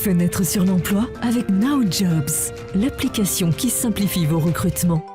Fenêtre sur l'emploi avec Now Jobs, l'application qui simplifie vos recrutements.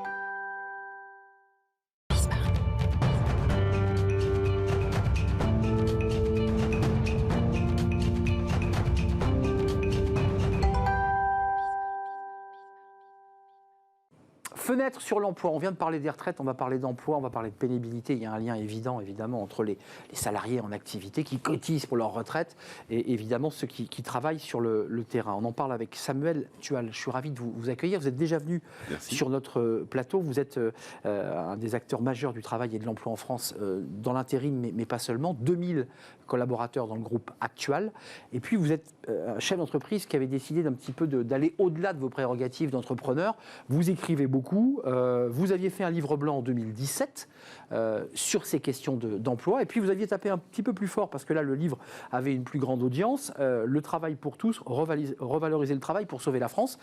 Fenêtre sur l'emploi, on vient de parler des retraites, on va parler d'emploi, on va parler de pénibilité. Il y a un lien évident, évidemment, entre les salariés en activité qui cotisent pour leur retraite et évidemment ceux qui travaillent sur le terrain. On en parle avec Samuel Tual. Je suis ravi de vous accueillir. Vous êtes déjà venu sur notre plateau. Vous êtes un des acteurs majeurs du travail et de l'emploi en France dans l'intérim, mais pas seulement. 2000 collaborateurs dans le groupe Actual. Et puis, vous êtes un chef d'entreprise qui avait décidé d'un petit peu d'aller au-delà de vos prérogatives d'entrepreneur. Vous écrivez beaucoup. Vous aviez fait un livre blanc en 2017 sur ces questions d'emploi. Et puis, vous aviez tapé un petit peu plus fort parce que là, le livre avait une plus grande audience. Le travail pour tous, revaloriser le travail pour sauver la France.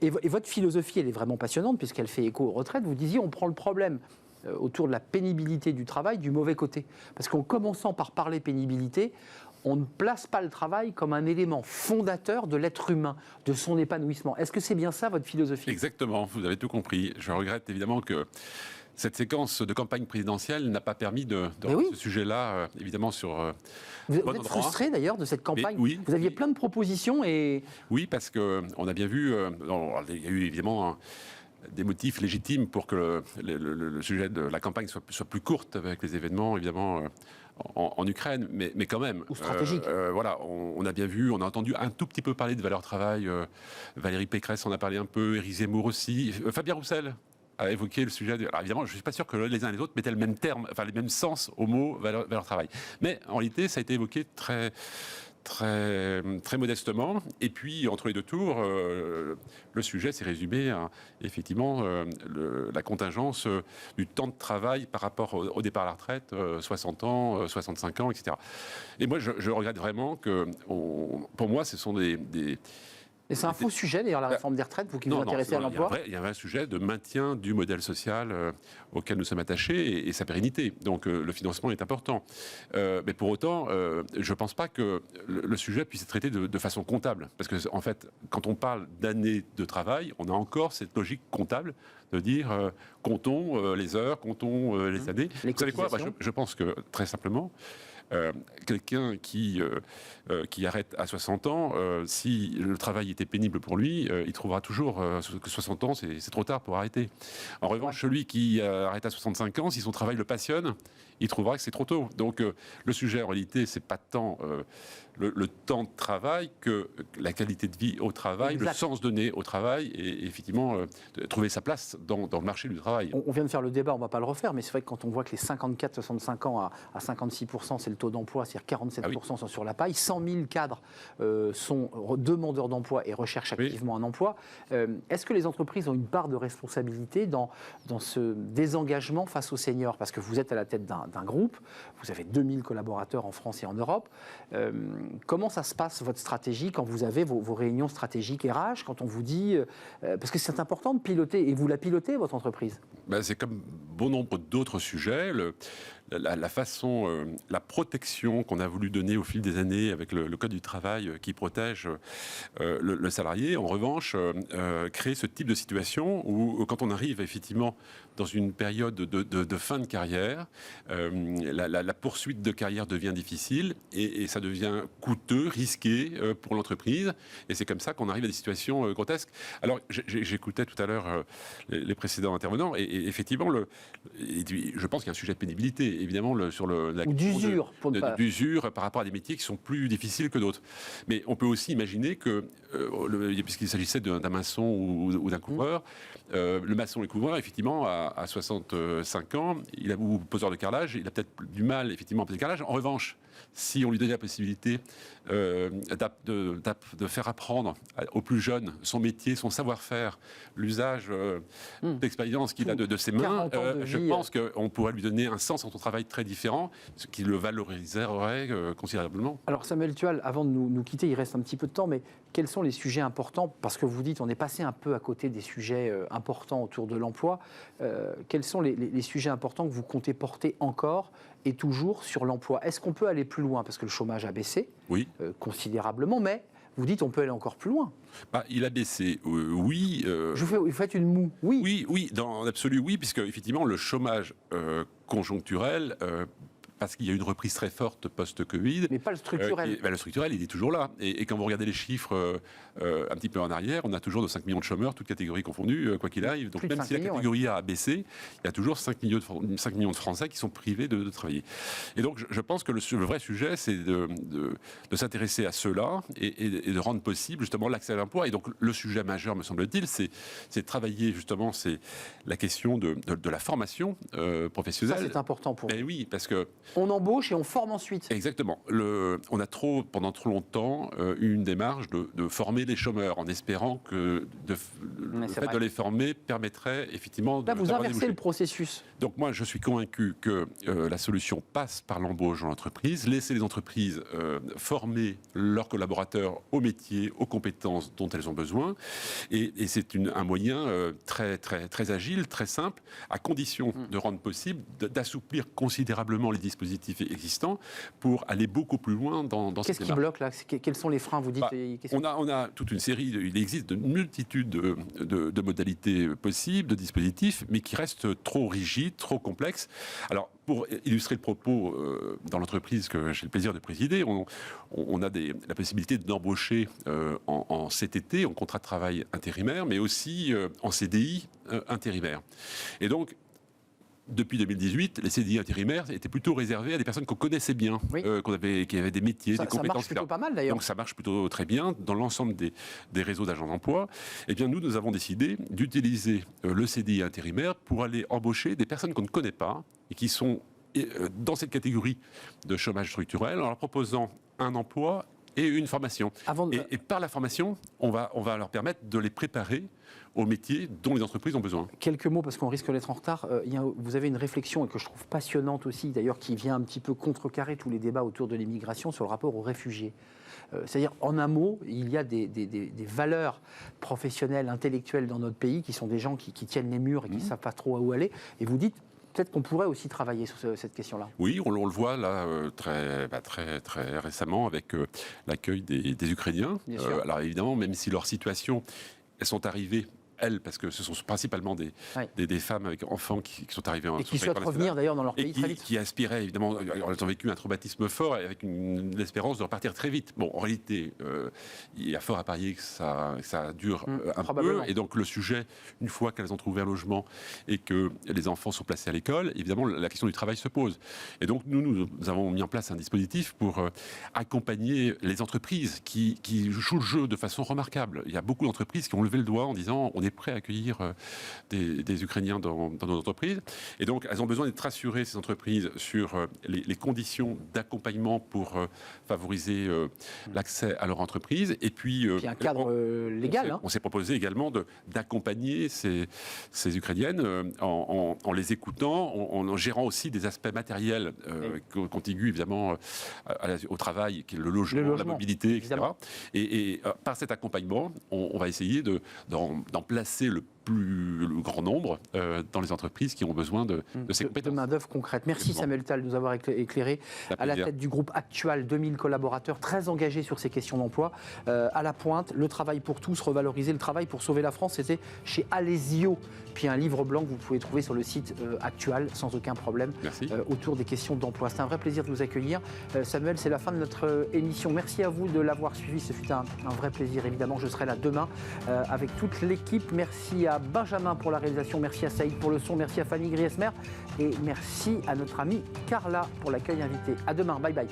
Et votre philosophie, elle est vraiment passionnante puisqu'elle fait écho aux retraites. Vous disiez, on prend le problème autour de la pénibilité du travail du mauvais côté. Parce qu'en commençant par parler pénibilité, on ne place pas le travail comme un élément fondateur de l'être humain, de son épanouissement. Est-ce que c'est bien ça votre philosophie ? Exactement, vous avez tout compris. Je regrette évidemment que cette séquence de campagne présidentielle n'a pas permis de ce sujet-là, évidemment, sur Vous êtes frustré d'ailleurs de cette campagne ? Oui. Vous aviez plein de propositions et... Oui, parce qu'on a bien vu, il y a eu évidemment des motifs légitimes pour que le sujet de la campagne soit plus courte avec les événements, évidemment, en Ukraine, mais quand même. Ou stratégique. Voilà, on a bien vu, on a entendu un tout petit peu parler de valeur travail. Valérie Pécresse en a parlé un peu, Éric Zemmour aussi. Fabien Roussel a évoqué le sujet. Alors évidemment, je ne suis pas sûr que les uns et les autres mettaient le même terme, enfin le même sens au mot valeur travail. Mais en réalité, ça a été évoqué très modestement. Et puis, entre les deux tours, le sujet s'est résumé à, effectivement, la contingence du temps de travail par rapport au départ à la retraite, 60 ans, 65 ans, etc. Et moi, je regrette vraiment que, pour moi, ce sont des Et c'est un faux sujet, d'ailleurs, la réforme des retraites, vous qui vous intéressez à l'emploi. Il y a un sujet de maintien du modèle social auquel nous sommes attachés et sa pérennité. Donc le financement est important. Mais pour autant, je ne pense pas que le sujet puisse être traité de façon comptable. Parce que, en fait, quand on parle d'années de travail, on a encore cette logique comptable de dire comptons les heures, comptons les années. Vous savez quoi ? Je pense que, très simplement, quelqu'un qui arrête à 60 ans, si le travail était pénible pour lui, il trouvera toujours que 60 ans, c'est trop tard pour arrêter. En revanche, celui qui arrête à 65 ans, si son travail le passionne, il trouvera que c'est trop tôt. Donc le sujet, en réalité, c'est pas tant le temps de travail que la qualité de vie au travail, le sens donné au travail et effectivement trouver sa place dans le marché du travail. On vient de faire le débat, on ne va pas le refaire, mais c'est vrai que quand on voit que les 54-65 ans à 56%, c'est le taux d'emploi, c'est-à-dire 47% sont sur la paille, 100 000 cadres sont demandeurs d'emploi et recherchent activement un emploi. Est-ce que les entreprises ont une part de responsabilité dans ce désengagement face aux seniors ? Parce que vous êtes à la tête d'un groupe, vous avez 2000 collaborateurs en France et en Europe. Comment ça se passe, votre stratégie, quand vous avez vos réunions stratégiques RH, quand on vous dit... parce que c'est important de piloter, et vous la pilotez, votre entreprise ? C'est comme bon nombre d'autres sujets. La façon, la protection qu'on a voulu donner au fil des années avec le Code du travail qui protège le salarié, en revanche, crée ce type de situation où, quand on arrive effectivement dans une période de fin de carrière, la poursuite de carrière devient difficile et ça devient coûteux, risqué pour l'entreprise. Et c'est comme ça qu'on arrive à des situations grotesques. Alors, j'écoutais tout à l'heure les précédents intervenants et effectivement, je pense qu'il y a un sujet de pénibilité, évidemment, sur la d'usure, d'usure par rapport à des métiers qui sont plus difficiles que d'autres. Mais on peut aussi imaginer que, puisqu'il s'agissait d'un maçon ou d'un couvreur, le maçon et le couvreur, effectivement, à 65 ans, ou poseur de carrelage, il a peut-être du mal, effectivement, à poser le carrelage. En revanche, si on lui donnait la possibilité de faire apprendre aux plus jeunes son métier, son savoir-faire, l'usage d'expérience qu'il a de ses mains, je pense qu'on pourrait lui donner un sens à son travail très différent, ce qui le valoriserait considérablement. Alors Samuel Tual, avant de nous quitter, il reste un petit peu de temps, mais quels sont les sujets importants ? Parce que vous dites, on est passé un peu à côté des sujets importants autour de l'emploi. Quels sont les sujets importants que vous comptez porter encore et toujours sur l'emploi ? Est-ce qu'on peut aller plus loin ? Parce que le chômage a baissé considérablement, mais vous dites on peut aller encore plus loin. Il a baissé, oui. Vous faites une moue, oui. Oui, dans l'absolu, oui, puisque effectivement le chômage conjoncturel, parce qu'il y a eu une reprise très forte post-Covid. Mais pas le structurel. Le structurel, il est toujours là. Et quand vous regardez les chiffres un petit peu en arrière, on a toujours de 5 millions de chômeurs, toutes catégories confondues, quoi qu'il arrive. Donc même si la catégorie A a baissé, il y a toujours 5 millions de Français qui sont privés de travailler. Et donc je pense que le vrai sujet, c'est de s'intéresser à cela et de rendre possible justement l'accès à l'emploi. Et donc le sujet majeur, me semble-t-il, c'est de travailler justement, c'est la question de la formation professionnelle. Ça, c'est important pour vous. Oui, parce que on embauche et on forme ensuite. Exactement. On a pendant trop longtemps, eu une démarche de former les chômeurs en espérant que le fait de les former permettrait effectivement de... Là, vous inversez le processus. Donc moi, je suis convaincu que la solution passe par l'embauche dans l'entreprise, laisser les entreprises former leurs collaborateurs aux métiers, aux compétences dont elles ont besoin. Et c'est un moyen très, très, très agile, très simple, à condition de rendre possible d'assouplir considérablement les dispositifs existants pour aller beaucoup plus loin dans cette démarche. Qu'est-ce qui bloque là? Quels sont les freins, vous dites? On a toute une série, il existe une multitude de modalités possibles, de dispositifs, mais qui restent trop rigides, trop complexes. Alors, pour illustrer le propos, dans l'entreprise que j'ai le plaisir de présider, on a la possibilité d'embaucher en CTT, en contrat de travail intérimaire, mais aussi en CDI intérimaire. Et donc, depuis 2018, les CDI intérimaires étaient plutôt réservés à des personnes qu'on connaissait bien, qui avaient des métiers, des compétences. Ça marche plutôt pas mal d'ailleurs. Donc ça marche plutôt très bien dans l'ensemble des réseaux d'agents d'emploi. Eh bien nous avons décidé d'utiliser le CDI intérimaire pour aller embaucher des personnes qu'on ne connaît pas et qui sont dans cette catégorie de chômage structurel en leur proposant un emploi et une formation. Et par la formation, on va leur permettre de les préparer aux métiers dont les entreprises ont besoin. Quelques mots, parce qu'on risque d'être en retard. Vous avez une réflexion, et que je trouve passionnante aussi, d'ailleurs, qui vient un petit peu contrecarrer tous les débats autour de l'immigration sur le rapport aux réfugiés. C'est-à-dire, en un mot, il y a des valeurs professionnelles, intellectuelles dans notre pays, qui sont des gens qui tiennent les murs et qui ne savent pas trop où aller. Et vous dites, peut-être qu'on pourrait aussi travailler sur cette question-là. Oui, on le voit là très récemment avec l'accueil des Ukrainiens. Alors évidemment, même si leur situation, elles sont arrivées, parce que ce sont principalement des femmes avec enfants qui sont arrivées en... Et qui souhaitent revenir d'ailleurs dans leur pays très vite. Qui aspiraient évidemment, elles ont vécu un traumatisme fort avec l'espérance de repartir très vite. Bon, en réalité, il y a fort à parier que ça dure un peu. Et donc le sujet, une fois qu'elles ont trouvé un logement et que les enfants sont placés à l'école, évidemment la question du travail se pose. Et donc nous avons mis en place un dispositif pour accompagner les entreprises qui jouent le jeu de façon remarquable. Il y a beaucoup d'entreprises qui ont levé le doigt en disant on est prêt à accueillir des Ukrainiens dans nos entreprises. Et donc, elles ont besoin d'être rassurées, ces entreprises, sur les conditions d'accompagnement pour favoriser l'accès à leur entreprise. Et puis, un cadre légal. On s'est proposé également d'accompagner ces Ukrainiennes en les écoutant, en gérant aussi des aspects matériels contigus, évidemment, au travail, qui est le logement, la mobilité, etc. Et par cet accompagnement, on va essayer d'en placer le grand nombre dans les entreprises qui ont besoin de ces compétences. De main-d'œuvre concrète. Merci Samuel Tal de nous avoir éclairé. À la tête du groupe Actual, 2000 collaborateurs très engagés sur ces questions d'emploi. À la pointe, le travail pour tous, revaloriser le travail pour sauver la France, c'était chez Alesio. Puis un livre blanc que vous pouvez trouver sur le site Actual sans aucun problème autour des questions d'emploi. C'est un vrai plaisir de vous accueillir. Samuel, c'est la fin de notre émission. Merci à vous de l'avoir suivi. Ce fut un vrai plaisir. Évidemment, je serai là demain avec toute l'équipe. Merci à Benjamin pour la réalisation, merci à Saïd pour le son, merci à Fanny Griesmer et merci à notre amie Carla pour l'accueil invité. À demain, bye bye.